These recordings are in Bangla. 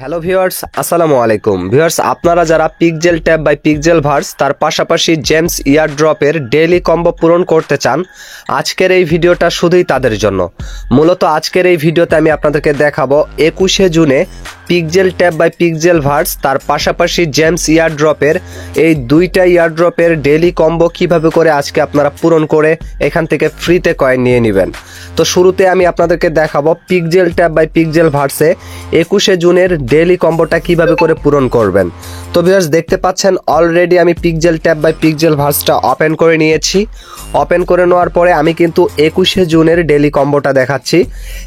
হ্যালো ভিউয়ার্স, আসসালামু আলাইকুম। ভিউয়ার্স, আপনারা যারা Pixel tab by Pixelverse তার পাশাপাশি জেমস ইয়ারড্রপের ডেইলি কম্বো পূরণ করতে চান, আজকের এই ভিডিওটা শুধুই তাদের জন্য। মূলত আজকের এই ভিডিওতে আমি আপনাদেরকে দেখাবো 21শে জুনে Pixel tab by Pixelverse তার পাশাপাশি জেমস ইয়ারড্রপের এই দুইটা ইয়ারড্রপের ডেইলি কম্বো কিভাবে করে আজকে আপনারা পূরণ করে এখান থেকে ফ্রিতে কয়েন নিয়ে নেবেন। তো শুরুতে আমি আপনাদেরকে দেখাবো পিক্সেল ট্যাব বাই পিক্সেল ভার্সে 21শে জুনের ডেইলি কম্বোটা কিভাবে করে পূরণ করবেন। তো ভিউয়ার্স, দেখতে পাচ্ছেন অলরেডি আমি পিক্সেল ট্যাব বাই পিক্সেল ভার্সটা ওপেন করে নিয়েছি। ওপেন করে নেওয়ার পরে আমি কিন্তু 21শে জুনের ডেইলি কম্বোটা দেখাচ্ছি।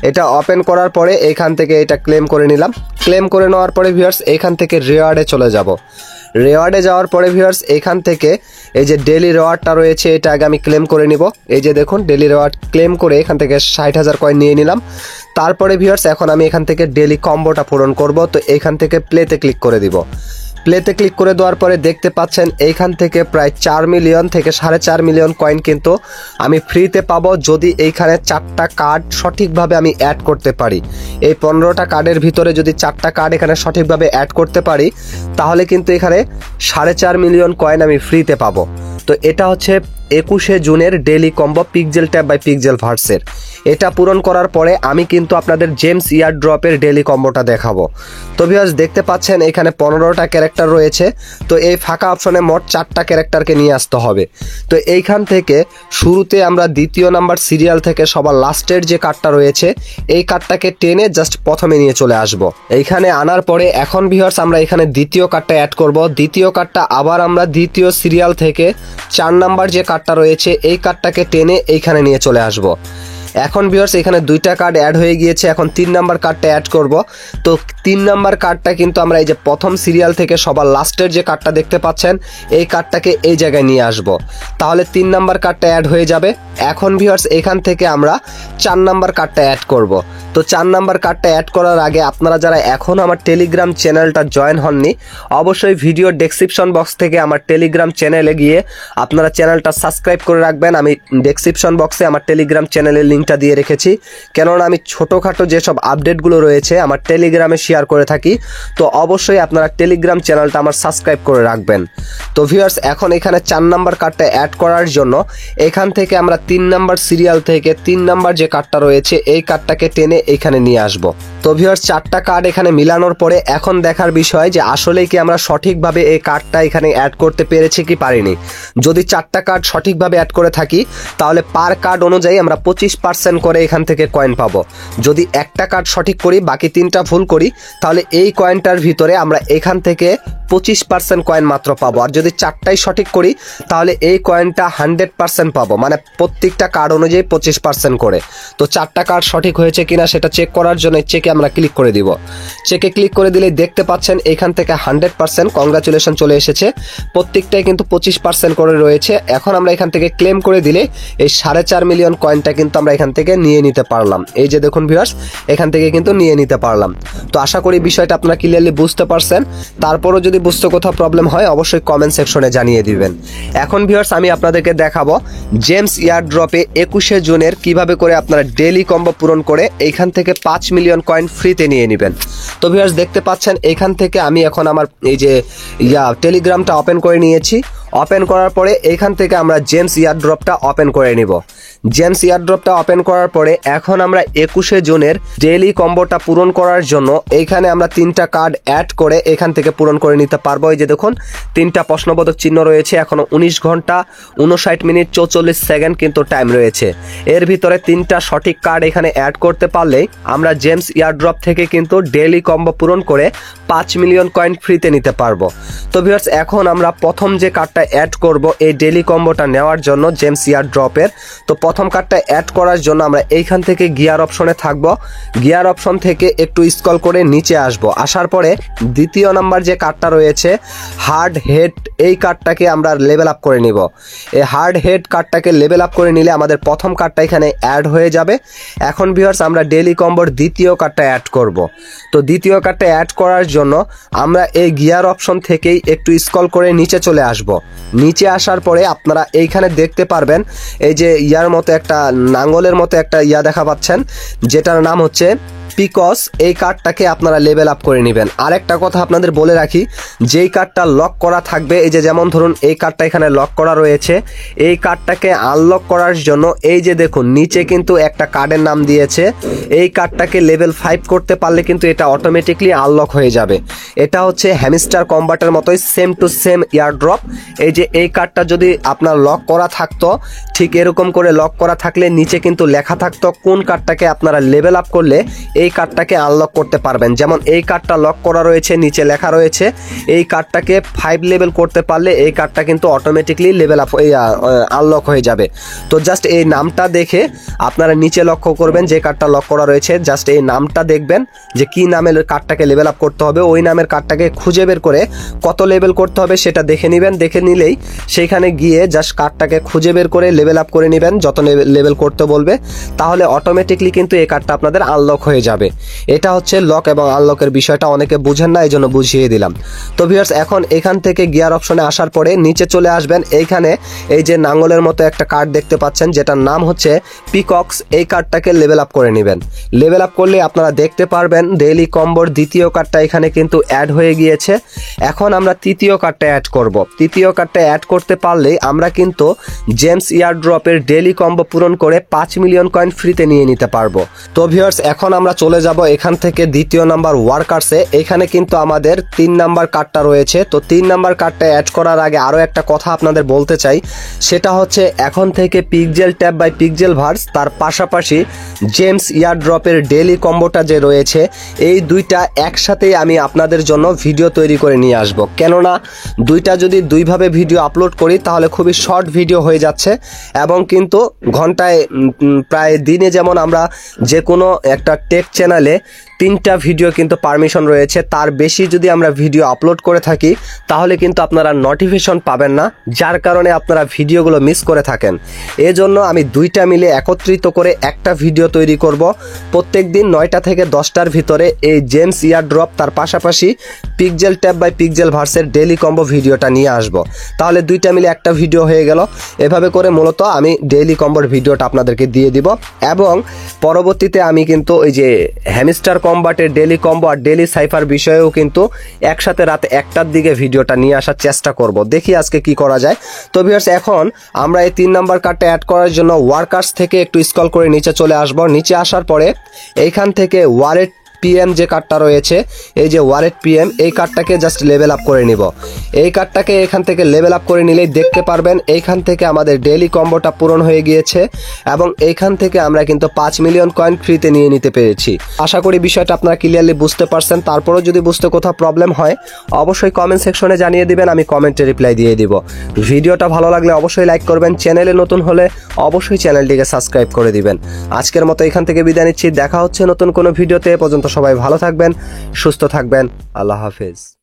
এটা ওপেন করার পরে এখান থেকে এটা ক্লেম করে নিলাম। ক্লেম করে নেওয়ার পরে ভিউয়ার্স এখান থেকে রিওয়ার্ডে চলে যাব। রিওয়ার্ডে যাওয়ার পরে ভিউয়ার্স এখান থেকে এই যে ডেইলি রিওয়ার্ডটা রয়েছে এটা আগে আমি ক্লেম করে নিব। এই যে দেখুন ডেইলি রিওয়ার্ড ক্লেম করে এখান থেকে 60,000 কয়েন নিয়ে নিলাম। তারপরে ভিউয়ার্স এখন আমি এখান থেকে ডেইলি কম্বোটা পূরণ করব। তো এখান থেকে প্লেতে ক্লিক করে দিব। প্লেতে ক্লিক করে দেওয়ার পরে দেখতে পাচ্ছেন এইখান থেকে প্রায় 4 মিলিয়ন থেকে 4.5 মিলিয়ন কয়েন কিন্তু আমি ফ্রিতে পাবো যদি এইখানে 4টা কার্ড সঠিকভাবে আমি অ্যাড করতে পারি। এই 15টা কার্ডের ভিতরে যদি 4টা কার্ড এখানে সঠিকভাবে অ্যাড করতে পারি তাহলে কিন্তু এখানে 4.5 মিলিয়ন কয়েন আমি ফ্রিতে পাবো। তো এটা হচ্ছে 21শে জুনের daily combo pixel tab by pixel ভার্সের। এটা পূরণ করার পরে আমি কিন্তু আপনাদের জেমস ইয়ারড্রপের ডেইলি কম্বোটা দেখাবো। তো ভিউয়ার্স দেখতে পাচ্ছেন এখানে 15টা ক্যারেক্টার রয়েছে। তো এই ফাঁকা অপশনে মোট 4টা ক্যারেক্টারকে নিয়ে আসতে হবে। তো এইখান থেকে শুরুতে আমরা দ্বিতীয় নাম্বার সিরিয়াল থেকে সবার লাস্টের যে কার্ডটা রয়েছে এই কার্ডটাকে টেনে জাস্ট প্রথমে নিয়ে চলে আসব। এইখানে আনার পরে এখন ভিউয়ার্স আমরা এখানে দ্বিতীয় কার্ডটা অ্যাড করব। দ্বিতীয় কার্ডটা আবার আমরা দ্বিতীয় সিরিয়াল থেকে 4 নাম্বার যে কার্ডটা রয়েছে এই কার্ডটাকে টেনে এইখানে নিয়ে চলে আসব। এখন ভিউয়ার্স এখানে 2টা কার্ড অ্যাড হয়ে গিয়েছে। এখন 3 নাম্বার কার্ডটা অ্যাড করব। তো 3 নাম্বার কার্ডটা কিন্তু আমরা এই যে প্রথম সিরিয়াল থেকে সবার লাস্টের যে কার্ডটা দেখতে পাচ্ছেন এই কার্ডটাকে এই জায়গায় নিয়ে আসব। তাহলে 3 নাম্বার কার্ডটা অ্যাড হয়ে যাবে। এখন ভিউয়ার্স এখান থেকে আমরা 4 নাম্বার কার্ডটা অ্যাড করব। তো 4 নাম্বার কার্ডটা অ্যাড করার আগে আপনারা যারা এখন আমার টেলিগ্রাম চ্যানেলটা জয়েন হননি অবশ্যই ভিডিও ডেসক্রিপশন বক্স থেকে আমার টেলিগ্রাম চ্যানেলে গিয়ে আপনারা চ্যানেলটা সাবস্ক্রাইব করে রাখবেন। আমি ডেসক্রিপশন বক্সে আমার টেলিগ্রাম চ্যানেলের লিঙ্কটা দিয়ে রেখেছি, কেননা আমি ছোটোখাটো যেসব আপডেটগুলো রয়েছে আমার টেলিগ্রামে শেয়ার করে থাকি। তো অবশ্যই আপনারা টেলিগ্রাম চ্যানেলটা আমার সাবস্ক্রাইব করে রাখবেন। তো ভিউয়ার্স এখন এখানে 4 নাম্বার কার্ডটা অ্যাড করার জন্য এখান থেকে আমরা 3 নাম্বার সিরিয়াল থেকে 3 নাম্বার যে কার্ডটা রয়েছে এই কার্ডটাকে টেনে এখানে নিয়ে আসব। তো ভিউয়ার্স 4টা কার্ড এখানে মিলানোর পরে এখন দেখার বিষয় যে আসলেই কি আমরা সঠিকভাবে এই কার্ডটা এখানে অ্যাড করতে পেরেছি কি পারিনি। যদি 4টা কার্ড সঠিকভাবে অ্যাড করে থাকি তাহলে পার কার্ড অনুযায়ী আমরা 25% করে এখান থেকে কয়েন পাবো। যদি একটা কার্ড সঠিক করি বাকি 3টা ভুল করি তাহলে এই কয়েনটার ভিতরে আমরা এখান থেকে 25% কয়েন মাত্র পাবো। আর যদি 4টাই সঠিক করি তাহলে এই কয়েনটা 100% পাবো, মানে প্রত্যেকটা কার্ড অনুযায়ী 25% করে। তো 4টা কার্ড সঠিক হয়েছে কিনা সেটা চেক করার জন্য চেকে আমরা ক্লিক করে দিব। চেকে ক্লিক করে দিলে দেখতে পাচ্ছেন এখান থেকে 100% কংগ্রাচুলেশন চলে এসেছে। প্রত্যেকটাই কিন্তু 25% করে রয়েছে। এখন আমরা এখান থেকে ক্লেম করে দিলে এই 4.5 মিলিয়ন কয়েনটা কিন্তু আমরা এখান থেকে নিয়ে নিতে পারলাম। এই যে দেখুন ভিউয়ার্স এখান থেকে কিন্তু নিয়ে নিতে পারলাম। তো আশা করি বিষয়টা আপনারা ক্লিয়ারলি বুঝতে পারছেন। তারপরও যদি বুঝতে কোথাও প্রবলেম হয় অবশ্যই কমেন্ট সেকশনে জানিয়ে দিবেন। এখন ভিউয়ার্স আমি আপনাদেরকে দেখাবো জেমস ইয়ারড্রপে 21শে জুনের কিভাবে করে আপনারা ডেইলি কম্বো পূরণ করে এইখান থেকে 5 মিলিয়ন কয়েন ফ্রিতে নিয়ে নেবেন। তো ভিউয়ার্স দেখতে পাচ্ছেন এখান থেকে আমি এখন আমার এই যে টেলিগ্রামটা ওপেন করে নিয়েছি। ওপেন করার পরে এইখান থেকে আমরা জেমস ইয়ারড্রপটা ওপেন করে নিব। জেমস ইয়ারড্রপটা ওপেন করার পরে এখন আমরা 21শে জুনের ডেইলি কম্বোটা পূরণ করার জন্য এইখানে আমরা 3টা কার্ড অ্যাড করে এখান থেকে পূরণ করে নিতে পারবো। এই যে দেখুন 3টা প্রশ্নবোধক চিহ্ন রয়েছে। এখনো 19 ঘন্টা 59 মিনিট 44 সেকেন্ড কিন্তু টাইম রয়েছে। এর ভিতরে 3টা সঠিক কার্ড এখানে অ্যাড করতে পারলেই আমরা জেমস ইয়ারড্রপ থেকে কিন্তু ডেইলি কম্বো পূরণ করে 5 মিলিয়ন কয়েন ফ্রিতে নিতে পারবো। তো ভিউয়ার্স এখন আমরা প্রথম যে কার্ডটা অ্যাড করব এই ডেইলি কম্বোটা নেওয়ার জন্য জেমস ইয়ারড্রপের। তো প্রথম কার্ডটা অ্যাড করার জন্য আমরা এইখান থেকে গিয়ার অপশনে থাকব। গিয়ার অপশন থেকে একটু স্ক্রল করে নিচে আসব। আসার পরে দ্বিতীয় নাম্বার যে কার্ডটা রয়েছে হার্ড হেড এই কার্ডটাকে আমরা লেভেল আপ করে নিব। এই হার্ড হেড কার্ডটাকে লেভেল আপ করে নিলে আমাদের প্রথম কার্ডটা এখানে অ্যাড হয়ে যাবে। এখন ভিউয়ার্স আমরা ডেইলি কম্বোর দ্বিতীয় কার্ডটা অ্যাড করব। তো দ্বিতীয় কার্ডটা অ্যাড করার জন্য আমরা এই গিয়ার অপশন থেকেই একটু স্ক্রল করে নিচে চলে আসব। নিচে আসার পরে আপনারা এইখানে দেখতে পারবেন এই যে ইয়ার মতো একটা নাঙ্গলের মতো একটা দেখা পাচ্ছেন যেটার নাম হচ্ছে পিকস এই কার্ডটাকে আপনারা লেভেল আপ করে নেবেন। আরেকটা কথা আপনাদের বলে রাখি, যেই কার্ডটা লক করা থাকবে, এই যে যেমন ধরুন এই কার্ডটা এখানে লক করা রয়েছে, এই কার্ডটাকে আনলক করার জন্য এই যে দেখুন নিচে কিন্তু একটা কার্ডের নাম দিয়েছে, এই কার্ডটাকে লেভেল 5 করতে পারলে কিন্তু এটা অটোমেটিকলি আনলক হয়ে যাবে। এটা হচ্ছে হ্যামস্টার কম্বাটের মতোই সেম টু সেম ইয়ারড্রপ। এই যে এই কার্ডটা যদি আপনার লক করা থাকতো, ঠিক এরকম করে লক করা থাকলে নিচে কিন্তু লেখা থাকতো কোন কার্ডটাকে আপনারা লেভেল আপ করলে এই কার্ডটাকে আনলক করতে পারবেন। যেমন এই কার্ডটা লক করা রয়েছে, নিচে লেখা রয়েছে এই কার্ডটাকে 5 লেভেল করতে পারলে এই কার্ডটা কিন্তু অটোমেটিকলি লেভেল আপ আনলক হয়ে যাবে। তো জাস্ট এই নামটা দেখে আপনারা নিচে লক্ষ্য করবেন যে কার্ডটা লক করা রয়েছে, জাস্ট এই নামটা দেখবেন যে কি নামের কার্ডটাকে লেভেল আপ করতে হবে, ওই নামের কার্ডটাকে খুঁজে বের করে কত লেভেল করতে হবে সেটা দেখে নেবেন। দেখে নিলেই সেইখানে গিয়ে জাস্ট কার্ডটাকে খুঁজে বের করে লেভেল আপ করে নেবেন যত লেভেল করতে বলবে, তাহলে অটোমেটিকলি কিন্তু এই কার্ডটা আপনাদের আনলক হয়ে যাবে। এটা হচ্ছে লক এবং আনলকের বিষয়টা, অনেকে বুঝেন না, এই জন্য বুঝিয়ে দিলাম। তো ভিউয়ার্স, এখন এখান থেকে গিয়ার অপশনে আসার পরে নিচে চলে আসবেন। এইখানে এই যে নাঙ্গলের মতো একটা কার্ড দেখতে পাচ্ছেন যেটার নাম হচ্ছে পিকক্স, এই কার্ডটাকে লেভেল আপ করে নেবেন। লেভেল আপ করলে আপনারা দেখতে পারবেন ডেইলি কম্বোর দ্বিতীয় কার্ডটা এখানে কিন্তু অ্যাড হয়ে গিয়েছে। এখন আমরা তৃতীয় কার্ডটা অ্যাড করব। তৃতীয় কার্ডটা অ্যাড করতে পারলেই আমরা কিন্তু জেমস ইয়ারড্রপের ডেইলি কম্বো পূরণ করে 5 মিলিয়ন কয়েন ফ্রিতে নিয়ে নিতে পারবো। তো ভিউয়ার্স, এখন আমরা চলে যাব এখান থেকে দ্বিতীয় নাম্বার ওয়ার্কার্সে। এখানে কিন্তু আমাদের 3 নাম্বার কার্ডটা রয়েছে। তো 3 নাম্বার কার্ডটা অ্যাড করার আগে আরও একটা কথা আপনাদের বলতে চাই, সেটা হচ্ছে এখন থেকে Pixel tab by Pixelverse, তার পাশাপাশি জেমস ইয়ারড্রপের ডেইলি কম্বোটা যে রয়েছে, এই দুইটা একসাথেই আমি আপনাদের জন্য ভিডিও তৈরি করে নিয়ে আসব। কেননা দুইটা যদি দুইভাবে ভিডিও আপলোড করি তাহলে খুবই শর্ট ভিডিও হয়ে যাচ্ছে, এবং কিন্তু ঘন্টায় প্রায় দিনে যেমন আমরা যে কোনো একটা টেক চ্যানেলে 3টা ভিডিও কিন্তু পারমিশন রয়েছে, তার বেশি যদি আমরা ভিডিও আপলোড করে থাকি তাহলে কিন্তু আপনারা নোটিফিকেশন পাবেন না, যার কারণে আপনারা ভিডিওগুলো মিস করে থাকেন। এজন্য আমি দুইটা মিলে একত্রিত করে একটা ভিডিও তৈরি করব। প্রত্যেক দিন 9টা থেকে 10টার ভিতরে এই জেমস ইয়ারড্রপ, তার পাশাপাশি পিকজেল ট্যাব বাই পিকজেল ভার্সের ডেইলি কম্বো ভিডিওটা নিয়ে আসব। তাহলে দুইটা মিলে একটা ভিডিও হয়ে গেল। এভাবে করে মূলত আমি ডেইলি কম্বোর ভিডিওটা আপনাদেরকে দিয়ে দিব, এবং পরবর্তীতে আমি কিন্তু ওই যে হ্যামস্টার কম্বাটের ডেইলি কম্বো আর ডেইলি সাইফার বিষয়েও কিন্তু একসাথে রাত 1টার দিকে ভিডিওটা নিয়ে আসার চেষ্টা করব। দেখি আজকে কি করা যায়। তো ভিউয়ার্স, এখন আমরা এই 3 নাম্বার কার্ডটা অ্যাড করার জন্য ওয়ার্কার্স থেকে একটু স্ক্রল করে নিচে চলে আসব। নিচে আসার পরে এইখান থেকে ওয়ালেট পিএম যে কার্ডটা রয়েছে, এই যে ওয়ালেট পিএম, এই কার্ডটাকে জাস্ট লেভেল আপ করে নিব। এই কার্ডটাকে এখান থেকে লেভেল আপ করে নিলেই দেখতে পারবেন এইখান থেকে আমাদের ডেইলি কম্বোটা পূরণ হয়ে গিয়েছে, এবং এইখান থেকে আমরা কিন্তু 5 মিলিয়ন কয়েন ফ্রিতে নিয়ে নিতে পেরেছি। আশা করি বিষয়টা আপনারা ক্লিয়ারলি বুঝতে পারছেন। তারপরেও যদি বুঝতে কোথাও প্রবলেম হয় অবশ্যই কমেন্ট সেকশনে জানিয়ে দিবেন, আমি কমেন্টে রিপ্লাই দিয়ে দিব। ভিডিওটা ভালো লাগলে অবশ্যই লাইক করবেন, চ্যানেলে নতুন হলে অবশ্যই চ্যানেলটিকে সাবস্ক্রাইব করে দিবেন। আজকের মতো এখান থেকে বিদায় নিচ্ছি, দেখা হচ্ছে নতুন কোনো ভিডিওতে। পর্যন্ত সবাই ভালো থাকবেন, সুস্থ থাকবেন, আল্লাহ হাফেজ।